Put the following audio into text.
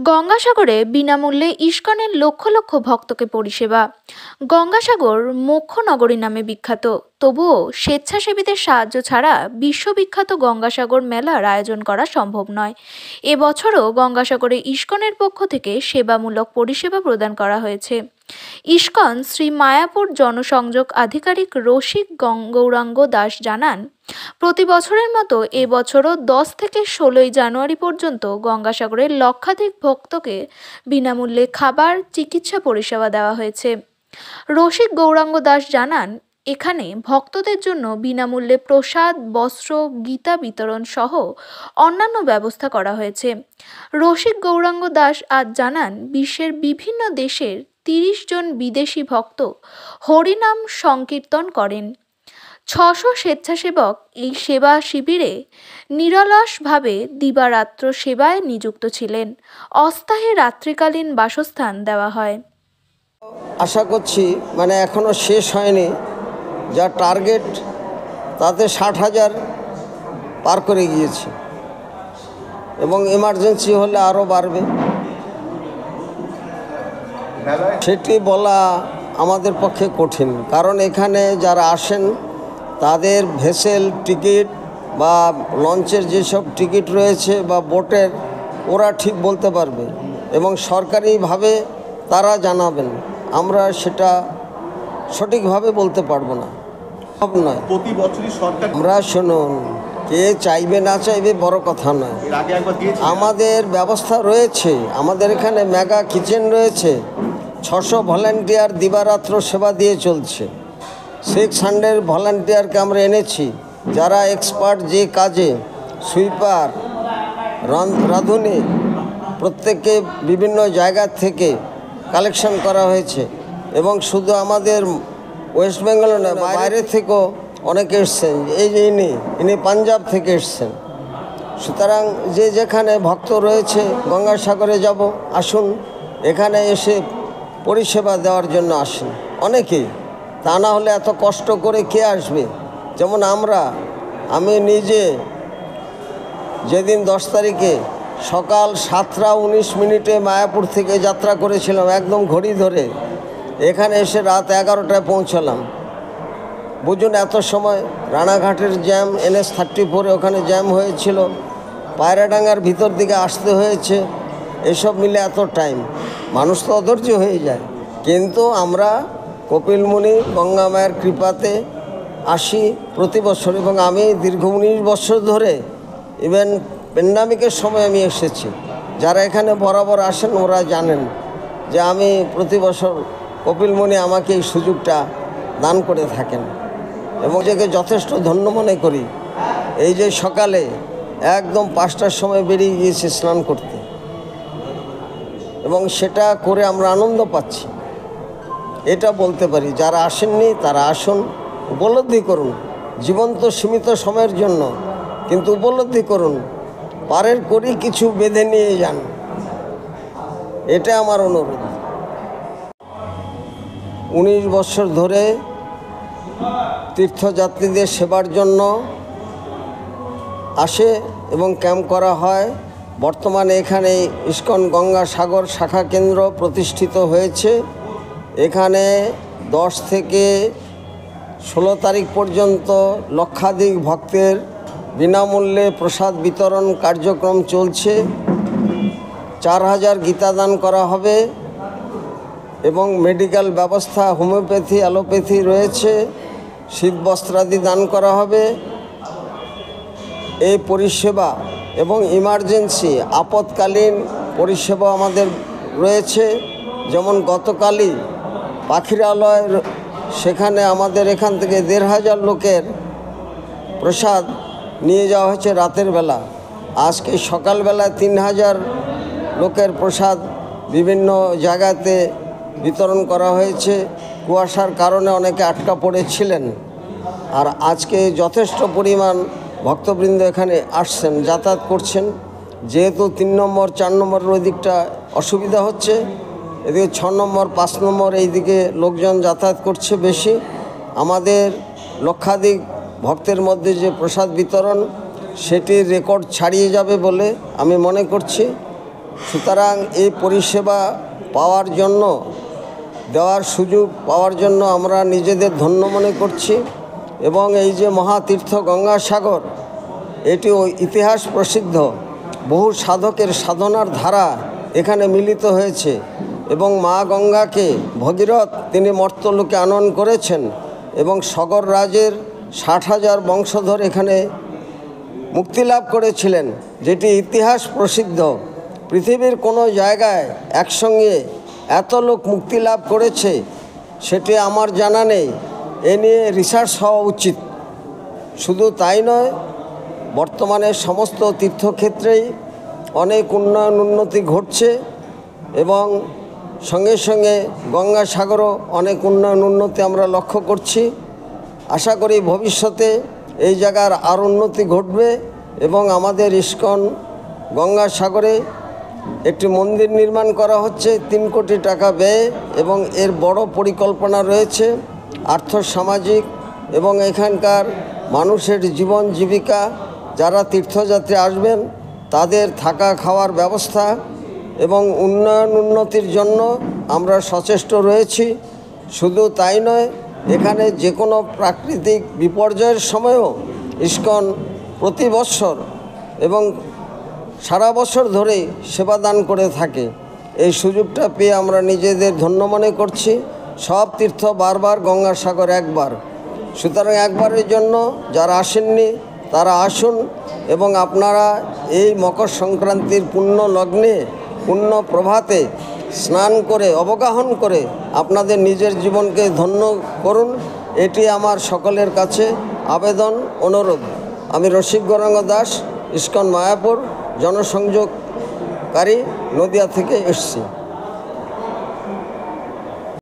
গঙ্গাসাগরে বিনামূল্যে ইস্কনের লক্ষ লক্ষ ভক্তকে পরিষেবা। গঙ্গাসাগর মোক্ষ নগরী নামে বিখ্যাত, তবুও স্বেচ্ছাসেবীদের সাহায্য ছাড়া বিশ্ববিখ্যাত গঙ্গাসাগর মেলার আয়োজন করা সম্ভব নয়। এবছরও গঙ্গাসাগরে ইস্কনের পক্ষ থেকে সেবামূলক পরিষেবা প্রদান করা হয়েছে। ইস্কন শ্রী মায়াপুর জনসংযোগ আধিকারিক রসিক গৌরাঙ্গ দাস জানান, প্রতি বছরের মতো এবছরও 10 থেকে 16 জানুয়ারি পর্যন্ত গঙ্গাসাগরের লক্ষাধিক ভক্তকে বিনামূল্যে খাবার, চিকিৎসা পরিষেবা দেওয়া হয়েছে। রসিক গৌরাঙ্গ দাস জানান, এখানে ভক্তদের জন্য বিনামূল্যে প্রসাদ, বস্ত্র, গীতা বিতরণ সহ অন্যান্য ব্যবস্থা করা হয়েছে। রসিক গৌরাঙ্গ দাস আজ জানান, বিশ্বের বিভিন্ন দেশের 30 জন বিদেশি ভক্ত হরিনাম সংকীর্তন করেন। 600 স্বেচ্ছাসেবক এই সেবা শিবিরে নিরলসভাবে দিবারাত্র সেবায় নিযুক্ত ছিলেন। অস্থায়ী রাত্রিকালীন বাসস্থান দেওয়া হয়। আশা করছি এখনো শেষ হয়নি, যা টার্গেট তাতে 60,000 পার করে গিয়েছে এবং এমার্জেন্সি হলে আরও বাড়বে। সেটি বলা আমাদের পক্ষে কঠিন, কারণ এখানে যারা আসেন তাদের ভেসেল টিকিট বা লঞ্চের যেসব টিকিট রয়েছে বা বোটের, ওরা ঠিক বলতে পারবে এবং সরকারিভাবে তারা জানাবেন। আমরা সেটা সঠিকভাবে বলতে পারবো না, সব নয়। প্রতি বছরই সরকার আমরা শুনুন, কে চাইবে না চাইবে বড় কথা নয়। আমাদের ব্যবস্থা রয়েছে, আমাদের এখানে মেগা কিচেন রয়েছে, 600 ভলান্টিয়ার দিবারাত্র সেবা দিয়ে চলছে। 600 ভলান্টিয়ারকে আমরা এনেছি, যারা এক্সপার্ট যে কাজে, সুইপার, রাঁধুনি, প্রত্যেককে বিভিন্ন জায়গা থেকে কালেকশন করা হয়েছে এবং শুধু আমাদের ওয়েস্ট বেঙ্গল না, বাইরে থেকেও অনেকে এসছেন। এই যে ইনি পাঞ্জাব থেকে এসছেন। সুতরাং যে যেখানে ভক্ত রয়েছে, গঙ্গাসাগরে যাব, আসুন, এখানে এসে পরিষেবা দেওয়ার জন্য আসেন অনেকেই। তা না হলে এত কষ্ট করে কে আসবে? যেমন আমি নিজে যেদিন 10 তারিখে সকাল 7:19 মায়াপুর থেকে যাত্রা করেছিলাম, একদম ঘড়ি ধরে এখানে এসে রাত 11টায় পৌঁছালাম। বুঝুন, এত সময় রানাঘাটের জ্যাম, NH 34 ওখানে জ্যাম হয়েছিল, পায়রাডাঙ্গার ভিতর দিকে আসতে হয়েছে, এসব মিলে এত টাইম, মানুষ তো অধৈর্য হয়ে যায়। কিন্তু আমরা কপিল মুনি গঙ্গা মায়ের কৃপাতে আসি প্রতি বছর, এবং আমি দীর্ঘ 19 বছর ধরে, ইভেন প্যান্ডামিকের সময় আমি এসেছি। যারা এখানে বরাবর আসেন ওরা জানেন যে আমি প্রতি বছর কপিল মুনি আমাকে এই সুযোগটা দান করে থাকেন এবং যাকে যথেষ্ট ধন্য মনে করি। এই যে সকালে একদম 5টার সময় বেরিয়ে গিয়েছি স্নান করতে, এবং সেটা করে আমরা আনন্দ পাচ্ছি। এটা বলতে পারি, যারা আসেননি তারা আসুন, উপলব্ধি করুন। জীবন তো সীমিত সময়ের জন্য, কিন্তু উপলব্ধি করুন, পারের করি কিছু বেঁধে নিয়ে যান, এটা আমার অনুরোধ। 19 বছর ধরে তীর্থযাত্রীদের সেবার জন্য আসে এবং ক্যাম্প করা হয়। বর্তমানে এখানে ইস্কন গঙ্গাসাগর শাখা কেন্দ্র প্রতিষ্ঠিত হয়েছে। এখানে 10 থেকে 16 তারিখ পর্যন্ত লক্ষাধিক ভক্তের বিনামূল্যে প্রসাদ বিতরণ কার্যক্রম চলছে। 4000 গীতাদান করা হবে এবং মেডিকেল ব্যবস্থা, হোমিওপ্যাথি, অ্যালোপ্যাথি রয়েছে, শীতবস্ত্রাদি দান করা হবে। এই পরিষেবা এবং ইমার্জেন্সি আপৎকালীন পরিষেবা আমাদের রয়েছে। যেমন গতকালই পাখিরালয়, সেখানে আমাদের এখান থেকে 1500 লোকের প্রসাদ নিয়ে যাওয়া হয়েছে রাতের বেলা। আজকে সকালবেলায় 3000 লোকের প্রসাদ বিভিন্ন জায়গাতে বিতরণ করা হয়েছে। কুয়াশার কারণে অনেকে আটকা পড়েছিলেন, আর আজকে যথেষ্ট পরিমাণ ভক্তবৃন্দ এখানে আসছেন, যাতায়াত করছেন। যেহেতু 3 নম্বর 4 নম্বরের ওই দিকটা অসুবিধা হচ্ছে, এদিকে 6 নম্বর 5 নম্বর এই দিকে লোকজন যাতায়াত করছে বেশি। আমাদের লক্ষাধিক ভক্তের মধ্যে যে প্রসাদ বিতরণ, সেটির রেকর্ড ছাড়িয়ে যাবে বলে আমি মনে করছি। সুতরাং এই পরিষেবা পাওয়ার জন্য, দেওয়ার সুযোগ পাওয়ার জন্য আমরা নিজেদের ধন্য মনে করছি। এবং এই যে মহাতীর্থ গঙ্গাসাগর, এটি ইতিহাস প্রসিদ্ধ, বহু সাধকের সাধনার ধারা এখানে মিলিত হয়েছে এবং মা গঙ্গাকে ভগীরথ তিনি মর্তলোকে আনয়ন করেছেন এবং সগর রাজের 60,000 বংশধর এখানে মুক্তি লাভ করেছিলেন, যেটি ইতিহাস প্রসিদ্ধ। পৃথিবীর কোনো জায়গায় একসঙ্গে এত লোক মুক্তি লাভ করেছে সেটি আমার জানা নেই। এ নিয়ে রিসার্চ হওয়া উচিত। শুধু তাই নয়, বর্তমানে সমস্ত তীর্থক্ষেত্রেই অনেক উন্নতি ঘটছে এবং সঙ্গে সঙ্গে গঙ্গাসাগরও অনেক উন্নতি আমরা লক্ষ্য করছি। আশা করি ভবিষ্যতে এই জায়গার আর উন্নতি ঘটবে এবং আমাদের ইস্কন গঙ্গাসাগরে একটি মন্দির নির্মাণ করা হচ্ছে 3 কোটি টাকা ব্যয়ে এবং এর বড় পরিকল্পনা রয়েছে আর্থসামাজিক এবং এখানকার মানুষের জীবন জীবিকা, যারা তীর্থযাত্রী আসবেন তাদের থাকা খাওয়ার ব্যবস্থা এবং উন্নতির জন্য আমরা সচেষ্ট রয়েছি। শুধু তাই নয়, এখানে যে কোনো প্রাকৃতিক বিপর্যয়ের সময়ও ইস্কন প্রতি বৎসর এবং সারা বছর ধরেই সেবাদান করে থাকে। এই সুযোগটা পেয়ে আমরা নিজেদের ধন্য মনে করছি। সব তীর্থ বারবার, গঙ্গাসাগর একবার। সুতরাং একবারের জন্য যারা আসেননি তারা আসুন এবং আপনারা এই মকর সংক্রান্তির পুণ্য লগ্নে, পুণ্য প্রভাতে স্নান করে, অবগাহন করে আপনাদের নিজের জীবনকে ধন্য করুন। এটি আমার সকলের কাছে আবেদন, অনুরোধ। আমি রসিক গৌরাঙ্গ দাস, ইস্কন মায়াপুর জনসংযোগকারী, নদিয়া থেকে এসেছি।